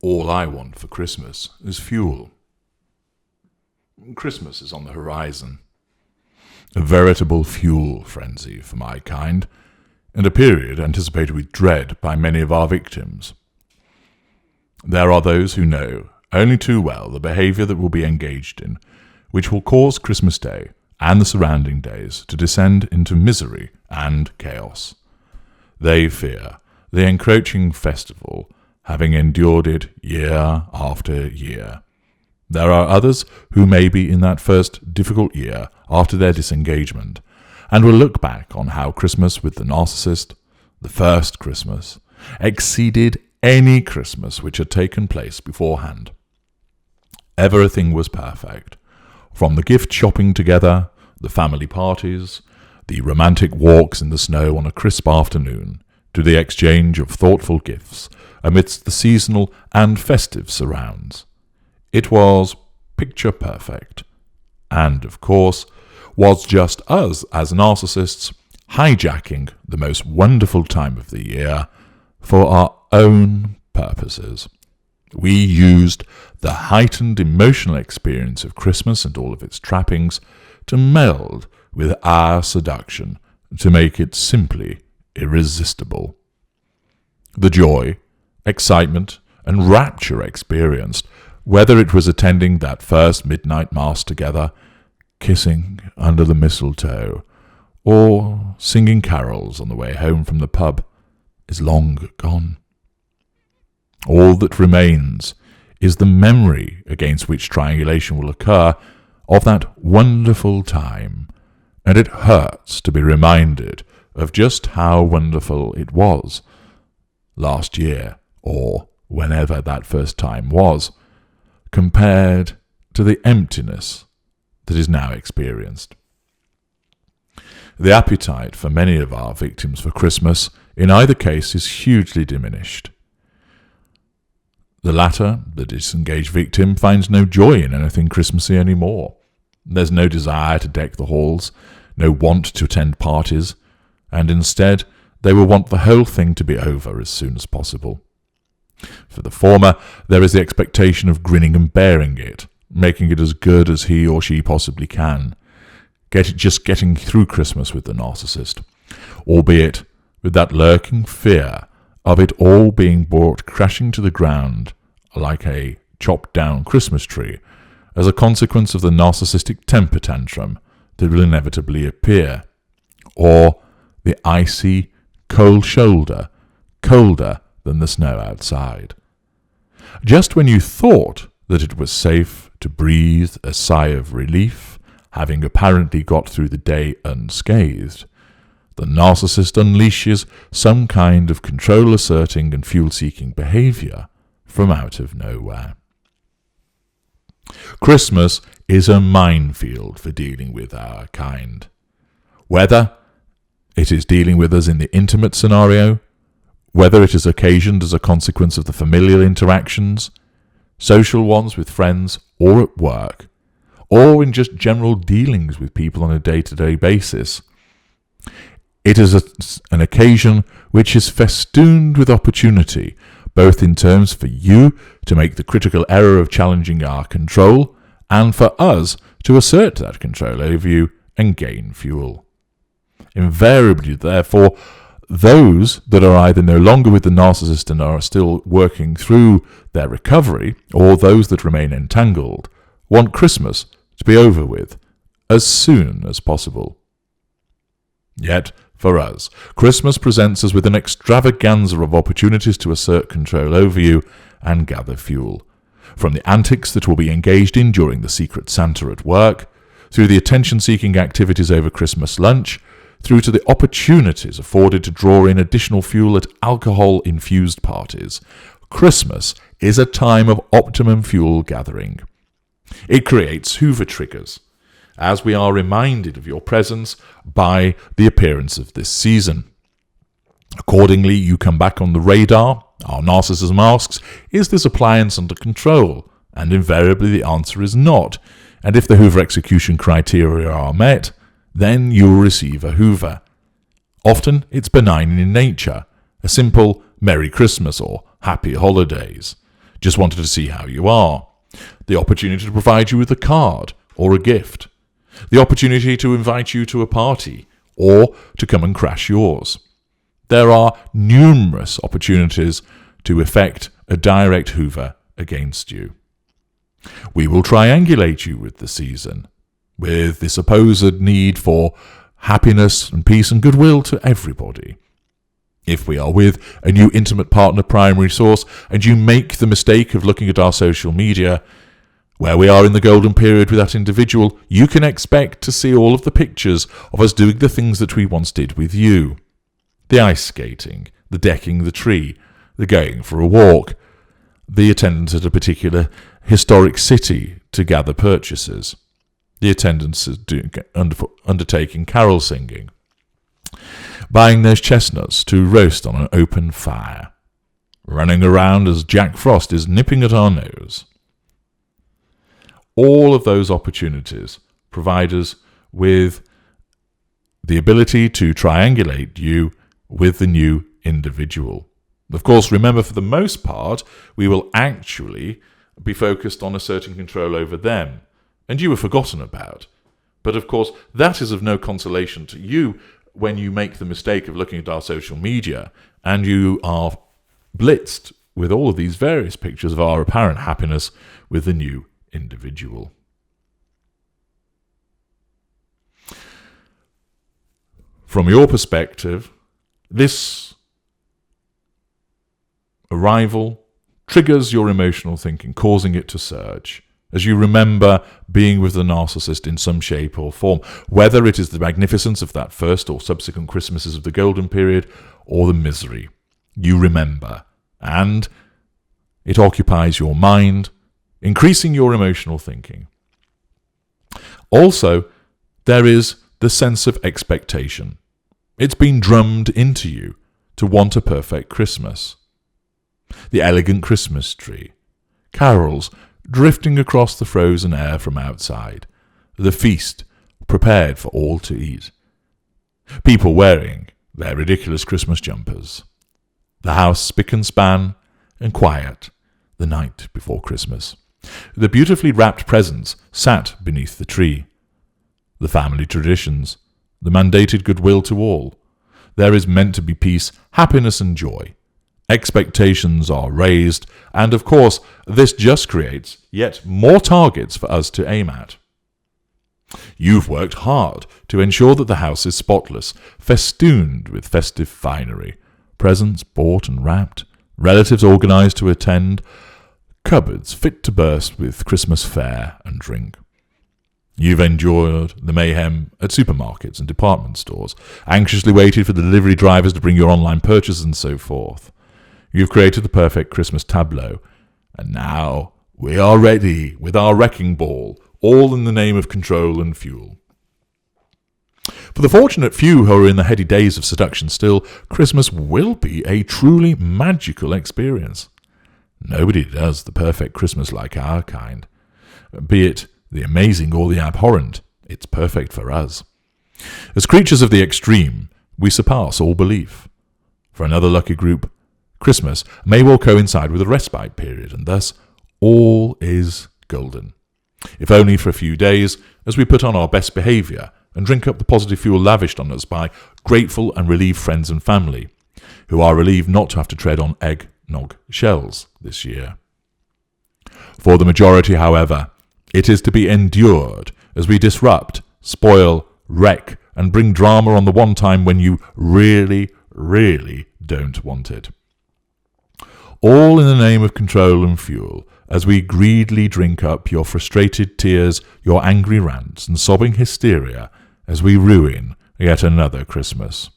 All I want for Christmas is fuel. Christmas is on the horizon. A veritable fuel frenzy for my kind, and a period anticipated with dread by many of our victims. There are those who know only too well the behaviour that will be engaged in, which will cause Christmas Day and the surrounding days to descend into misery and chaos. They fear the encroaching festival, having endured it year after year. There are others who may be in that first difficult year after their disengagement, and will look back on how Christmas with the Narcissist, the first Christmas, exceeded any Christmas which had taken place beforehand. Everything was perfect, from the gift shopping together, the family parties, the romantic walks in the snow on a crisp afternoon, to the exchange of thoughtful gifts amidst the seasonal and festive surrounds. It was picture perfect, and, of course, was just us as narcissists hijacking the most wonderful time of the year for our own purposes. We used the heightened emotional experience of Christmas and all of its trappings to meld with our seduction to make it simply irresistible. The joy, excitement, and rapture experienced, whether it was attending that first midnight mass together, kissing under the mistletoe, or singing carols on the way home from the pub, is long gone. All that remains is the memory against which triangulation will occur of that wonderful time, and it hurts to be reminded of just how wonderful it was last year, or whenever that first time was, compared to the emptiness that is now experienced. The appetite for many of our victims for Christmas in either case is hugely diminished. The latter, the disengaged victim, finds no joy in anything Christmassy anymore. There's no desire to deck the halls, no want to attend parties, and instead they will want the whole thing to be over as soon as possible. For the former, there is the expectation of grinning and bearing it, making it as good as he or she possibly can, getting through Christmas with the narcissist, albeit with that lurking fear of it all being brought crashing to the ground like a chopped-down Christmas tree as a consequence of the narcissistic temper tantrum that will inevitably appear, or the icy, cold shoulder, colder than the snow outside. Just when you thought that it was safe to breathe a sigh of relief, having apparently got through the day unscathed, the narcissist unleashes some kind of control-asserting and fuel-seeking behaviour from out of nowhere. Christmas is a minefield for dealing with our kind. Whether it is dealing with us in the intimate scenario, whether it is occasioned as a consequence of the familial interactions, social ones with friends or at work, or in just general dealings with people on a day-to-day basis, it is an occasion which is festooned with opportunity, both in terms for you to make the critical error of challenging our control, and for us to assert that control over you and gain fuel. Invariably, therefore, those that are either no longer with the narcissist and are still working through their recovery, or those that remain entangled, want Christmas to be over with as soon as possible. Yet, for us, Christmas presents us with an extravaganza of opportunities to assert control over you and gather fuel. From the antics that will be engaged in during the Secret Santa at work, through the attention-seeking activities over Christmas lunch, through to the opportunities afforded to draw in additional fuel at alcohol-infused parties, Christmas is a time of optimum fuel gathering. It creates Hoover triggers, as we are reminded of your presence by the appearance of this season. Accordingly, you come back on the radar. Our narcissism asks, is this appliance under control? And invariably the answer is not. And if the Hoover execution criteria are met, then you will receive a Hoover. Often it's benign in nature, a simple Merry Christmas or Happy Holidays. just wanted to see how you are. The opportunity to provide you with a card or a gift. The opportunity to invite you to a party or to come and crash yours. There are numerous opportunities to effect a direct hoover against you. We will triangulate you with the season, with the supposed need for happiness and peace and goodwill to everybody. If we are with a new intimate partner primary source and you make the mistake of looking at our social media, where we are in the golden period with that individual, you can expect to see all of the pictures of us doing the things that we once did with you. The ice skating, the decking the tree, the going for a walk, the attendance at a particular historic city to gather purchases, the attendance at undertaking carol singing, buying those chestnuts to roast on an open fire, running around as Jack Frost is nipping at our nose. All of those opportunities provide us with the ability to triangulate you with the new individual. Of course, remember, for the most part, we will actually be focused on asserting control over them, and you are forgotten about. But of course, that is of no consolation to you when you make the mistake of looking at our social media and you are blitzed with all of these various pictures of our apparent happiness with the new individual. From your perspective, this arrival triggers your emotional thinking, causing it to surge, as you remember being with the narcissist in some shape or form, whether it is the magnificence of that first or subsequent Christmases of the golden period, or the misery. You remember, and it occupies your mind, increasing your emotional thinking. Also, there is the sense of expectation. It's been drummed into you to want a perfect Christmas. The elegant Christmas tree, carols drifting across the frozen air from outside, the feast prepared for all to eat, people wearing their ridiculous Christmas jumpers, the house spick and span and quiet the night before Christmas, the beautifully wrapped presents sat beneath the tree, the family traditions, the mandated goodwill to all. There is meant to be peace, happiness and joy. Expectations are raised, and of course, this just creates yet more targets for us to aim at. You've worked hard to ensure that the house is spotless, festooned with festive finery, presents bought and wrapped, relatives organised to attend, cupboards fit to burst with Christmas fare and drink. You've endured the mayhem at supermarkets and department stores, anxiously waited for the delivery drivers to bring your online purchases and so forth. You've created the perfect Christmas tableau, and now we are ready with our wrecking ball, all in the name of control and fuel. For the fortunate few who are in the heady days of seduction still, Christmas will be a truly magical experience. Nobody does the perfect Christmas like our kind. Be it the amazing or the abhorrent, it's perfect for us. As creatures of the extreme, we surpass all belief. For another lucky group, Christmas may well coincide with a respite period, and thus all is golden. If only for a few days, as we put on our best behaviour and drink up the positive fuel lavished on us by grateful and relieved friends and family, who are relieved not to have to tread on eggnog shells this year. For the majority, however, it is to be endured as we disrupt, spoil, wreck, and bring drama on the one time when you really, really don't want it. All in the name of control and fuel, as we greedily drink up your frustrated tears, your angry rants, and sobbing hysteria as we ruin yet another Christmas.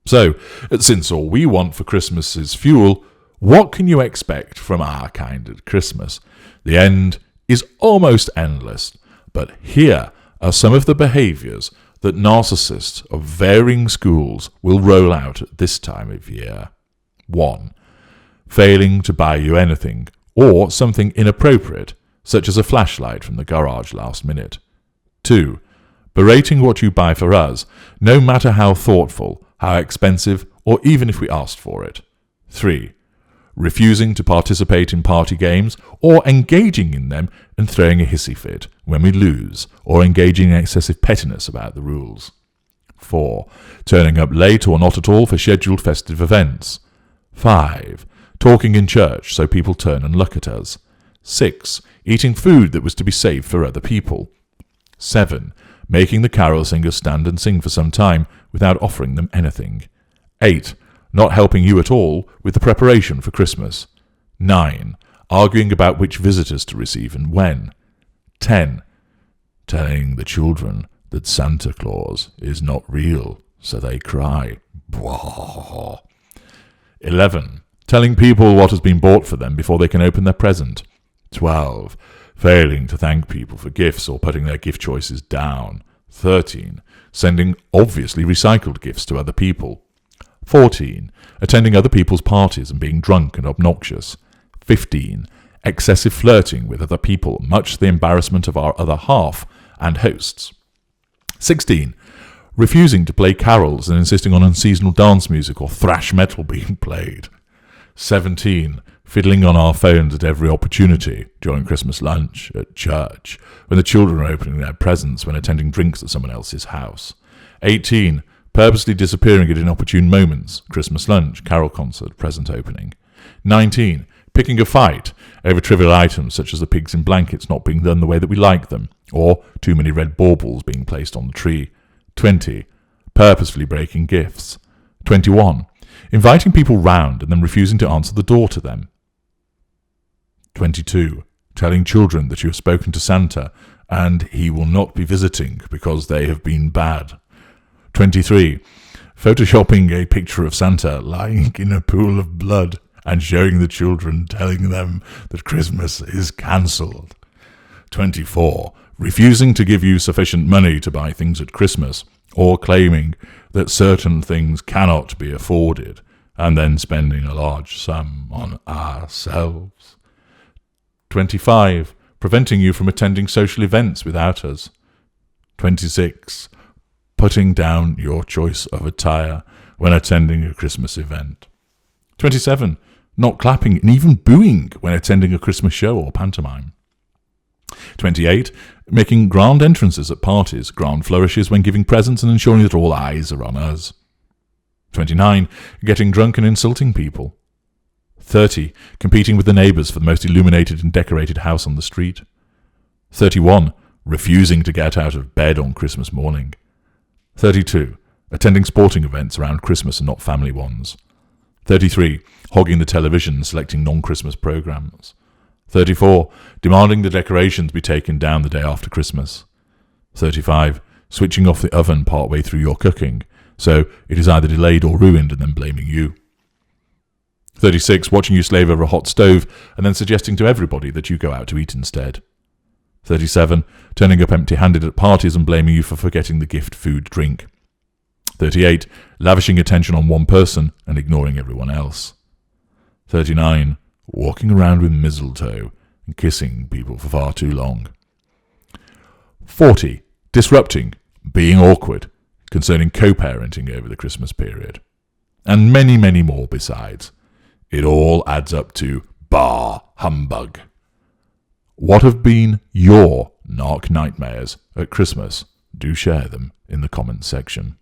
So, since all we want for Christmas is fuel, what can you expect from our kind at Christmas? The end is almost endless, but here are some of the behaviours that narcissists of varying schools will roll out at this time of year. 1. Failing to buy you anything, or something inappropriate, such as a flashlight from the garage last minute. 2. Berating what you buy for us, no matter how thoughtful, how expensive, or even if we asked for it. 3. refusing to participate in party games or engaging in them and throwing a hissy fit when we lose or engaging in excessive pettiness about the rules. 4. Turning up late or not at all for scheduled festive events. 5. Talking in church so people turn and look at us. 6. Eating food that was to be saved for other people. 7. Making the carol singers stand and sing for some time without offering them anything. 8. Not helping you at all with the preparation for Christmas. 9. Arguing about which visitors to receive and when. 10. Telling the children that Santa Claus is not real, so they cry. Bwah. 11. Telling people what has been bought for them before they can open their present. 12. Failing to thank people for gifts or putting their gift choices down. 13. Sending obviously recycled gifts to other people. 14. Attending other people's parties and being drunk and obnoxious. 15. Excessive flirting with other people, much to the embarrassment of our other half and hosts. 16. Refusing to play carols and insisting on unseasonal dance music or thrash metal being played. 17. Fiddling on our phones at every opportunity, during Christmas lunch, at church, when the children are opening their presents, when attending drinks at someone else's house. 18. Purposely disappearing at inopportune moments, Christmas lunch, carol concert, present opening. 19. Picking a fight over trivial items such as the pigs in blankets not being done the way that we like them, or too many red baubles being placed on the tree. 20. Purposefully breaking gifts. 21. Inviting people round and then refusing to answer the door to them. 22. Telling children that you have spoken to Santa and he will not be visiting because they have been bad. 23. Photoshopping a picture of Santa lying in a pool of blood and showing the children, telling them that Christmas is cancelled. 24. Refusing to give you sufficient money to buy things at Christmas, or claiming that certain things cannot be afforded, and then spending a large sum on ourselves. 25. Preventing you from attending social events without us. 26. Putting down your choice of attire when attending a Christmas event. 27. Not clapping and even booing when attending a Christmas show or pantomime. 28. Making grand entrances at parties, grand flourishes when giving presents and ensuring that all eyes are on us. 29. Getting drunk and insulting people. 30. Competing with the neighbours for the most illuminated and decorated house on the street. 31. Refusing to get out of bed on Christmas morning. 32. Attending sporting events around Christmas and not family ones. 33. Hogging the television and selecting non-Christmas programmes. 34. Demanding the decorations be taken down the day after Christmas. 35. Switching off the oven partway through your cooking, so it is either delayed or ruined and then blaming you. 36. Watching you slave over a hot stove and then suggesting to everybody that you go out to eat instead. 37. Turning up empty-handed at parties and blaming you for forgetting the gift, food, drink. 38. Lavishing attention on one person and ignoring everyone else. 39. Walking around with mistletoe and kissing people for far too long. 40. Disrupting, being awkward, concerning co-parenting over the Christmas period. And many, many more besides. It all adds up to bah humbug. What have been your narc nightmares at Christmas? Do share them in the comments section.